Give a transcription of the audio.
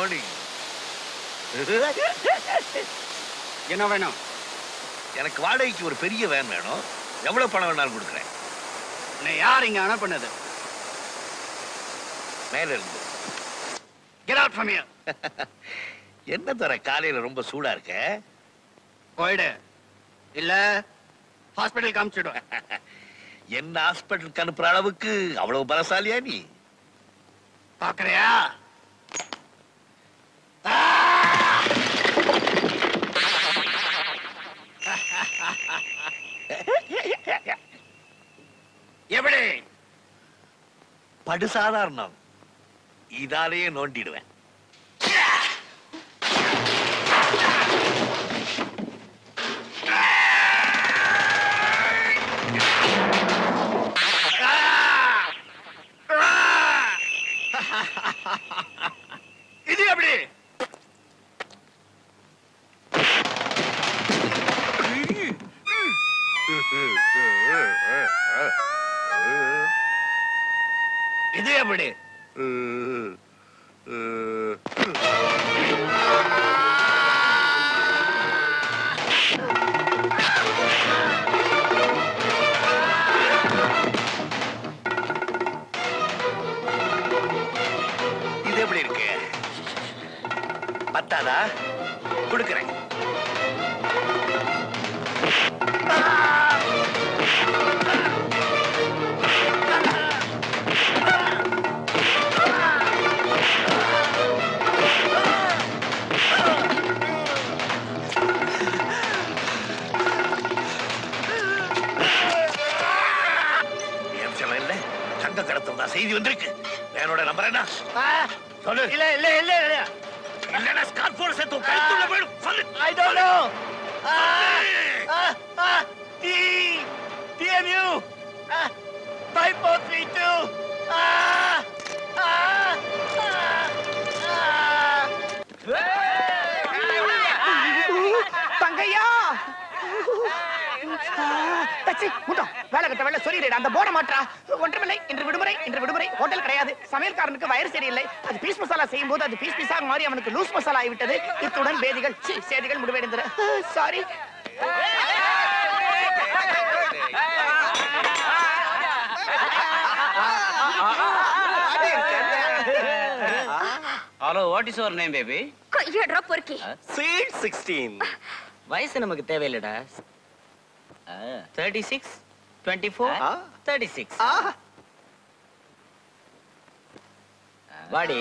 Morning. என்ன வேணும்? எனக்கு வாடகைக்கு ஒரு பெரிய வேன் வேணும். எவ்வளவு பணம் வேணாலும் கொடுக்குறேன். உன்னை யார் இங்க அனுப்புனது? மேல இருந்து. Get out from here. என்ன தர காலையில ரொம்ப சூடா இருக்க? போயிடு. இல்ல ஹாஸ்பிடல் காமிச்சிடுவேன். என்ன ஹாஸ்பிடலுக்கு அனுப்புற அளவுக்கு அவ்வளவு பலசாலியா நீ? பாக்குறியா? எப்படி? படுசாதாரணம். இதாலேயே நோண்டிடுவேன். இது எப்படி? இது எப்படி? இது எப்படி இருக்கு? பத்தாதா? கொடுக்கிறேன். தங்க கடத்தல் செய்தி வந்திருக்கு. வேனோட நம்பர் என்ன? சொல்லு. இல்ல இல்ல இல்ல இல்ல இல்லனா ஸ்கார்ப் போட சேர்த்து கழுத்துல போய்டும். சொல்லு. I don't know. TMU 5432. தங்கையா வேலை கட்ட வேலை சொல்லிடுடா. அந்த போட மாட்டா. ஒன்றுமில்லை. இன்று விடுமுறை. இன்று விடுமுறை. ஹோட்டல் கிடையாது. சமையல்காரனுக்கு வயிறு சரியில்லை. அது பீஸ் மசாலா செய்யும் போது அது பீஸ் பீஸாக மாறி அவனுக்கு லூஸ் மசாலா ஆகிவிட்டது. இத்துடன் பேதிகள் செய்திகள் முடிவடைந்தன. Sorry. Hello, what is your name, baby? கையடா பொறுக்கி. Sweet 16. வயசு நமக்கு தேவையில்லடா. 36, 24, 36. வாடி.